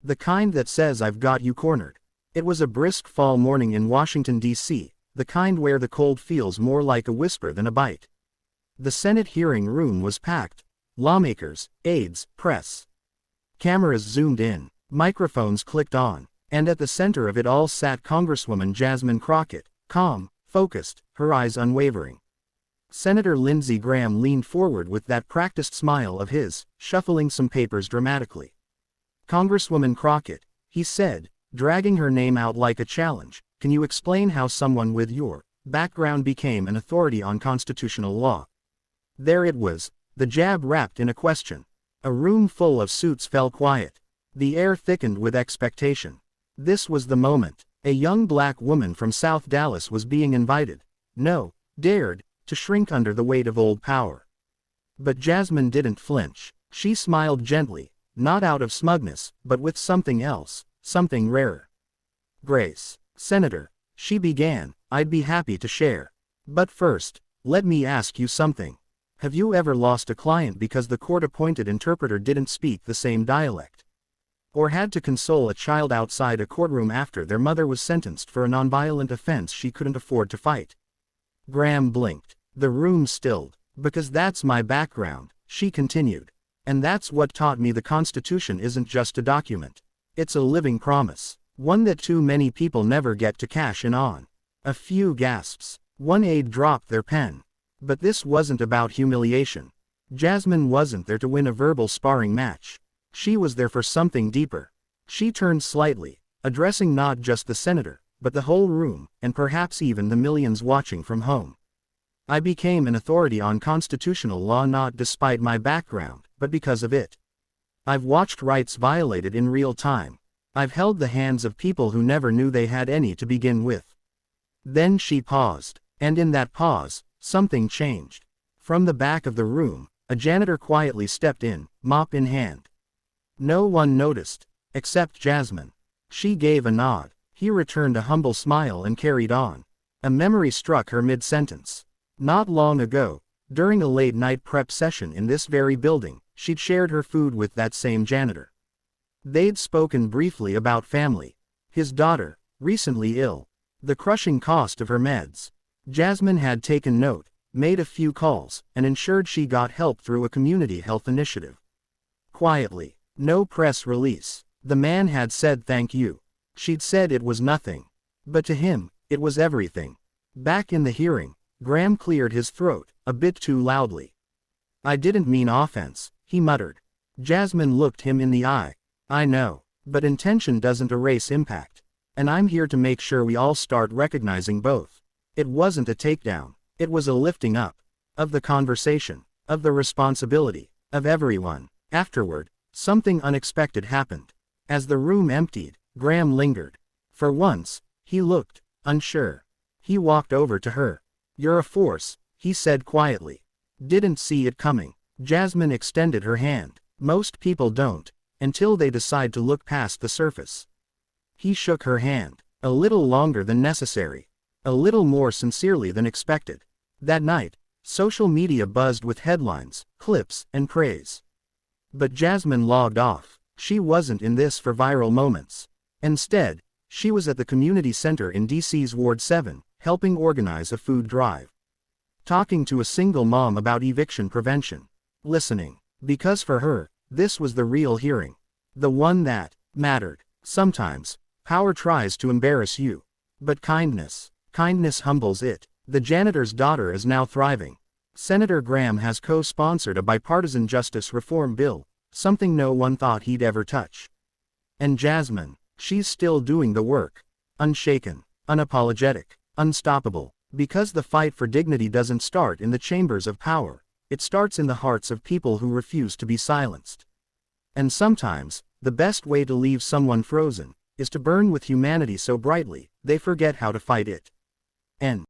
The kind that says I've got you cornered. It was a brisk fall morning in Washington, D.C., the kind where the cold feels more like a whisper than a bite. The Senate hearing room was packed. Lawmakers, aides, press. Cameras zoomed in. Microphones clicked on. And at the center of it all sat Congresswoman Jasmine Crockett, calm, focused, her eyes unwavering. Senator Lindsey Graham leaned forward with that practiced smile of his, shuffling some papers dramatically. "Congresswoman Crockett," he said, dragging her name out like a challenge, "can you explain how someone with your background became an authority on constitutional law?" There it was, the jab wrapped in a question. A room full of suits fell quiet. The air thickened with expectation. This was the moment. A young black woman from South Dallas was being invited. No, dared, to shrink under the weight of old power. But Jasmine didn't flinch. She smiled gently, not out of smugness, but with something else, something rarer. "Grace, Senator," she began, "I'd be happy to share. But first, let me ask you something. Have you ever lost a client because the court-appointed interpreter didn't speak the same dialect? Or had to console a child outside a courtroom after their mother was sentenced for a nonviolent offense she couldn't afford to fight?" Graham blinked. The room stilled. "Because that's my background," she continued. "And that's what taught me the Constitution isn't just a document. It's a living promise. One that too many people never get to cash in on." A few gasps. One aide dropped their pen. But this wasn't about humiliation. Jasmine wasn't there to win a verbal sparring match. She was there for something deeper. She turned slightly, addressing not just the senator, but the whole room, and perhaps even the millions watching from home. "I became an authority on constitutional law not despite my background, but because of it. I've watched rights violated in real time. I've held the hands of people who never knew they had any to begin with." Then she paused, and in that pause, something changed. From the back of the room, a janitor quietly stepped in, mop in hand. No one noticed, except Jasmine. She gave a nod. He returned a humble smile and carried on. A memory struck her mid-sentence. Not long ago, during a late-night prep session in this very building, she'd shared her food with that same janitor. They'd spoken briefly about family. His daughter, recently ill. The crushing cost of her meds. Jasmine had taken note, made a few calls, and ensured she got help through a community health initiative. Quietly. No press release. The man had said thank you. She'd said it was nothing. But to him, it was everything. Back in the hearing, Graham cleared his throat, a bit too loudly. "I didn't mean offense," he muttered. Jasmine looked him in the eye. "I know. But intention doesn't erase impact. And I'm here to make sure we all start recognizing both. It wasn't a takedown. It was a lifting up. Of the conversation. Of the responsibility. Of everyone." Afterward, something unexpected happened. As the room emptied, Graham lingered. For once, he looked unsure. He walked over to her. "You're a force," he said quietly. "Didn't see it coming." Jasmine extended her hand. "Most people don't, until they decide to look past the surface." He shook her hand. A little longer than necessary. A little more sincerely than expected. That night, social media buzzed with headlines, clips, and praise. But Jasmine logged off. She wasn't in this for viral moments. Instead, she was at the community center in DC's Ward 7, helping organize a food drive. Talking to a single mom about eviction prevention. Listening. Because for her, this was the real hearing. The one that mattered. Sometimes, power tries to embarrass you. But kindness humbles it. The janitor's daughter is now thriving. Senator Graham has co-sponsored a bipartisan justice reform bill, something no one thought he'd ever touch. And Jasmine, she's still doing the work. Unshaken, unapologetic, unstoppable. Because the fight for dignity doesn't start in the chambers of power, it starts in the hearts of people who refuse to be silenced. And sometimes, the best way to leave someone frozen, is to burn with humanity so brightly, they forget how to fight it. N.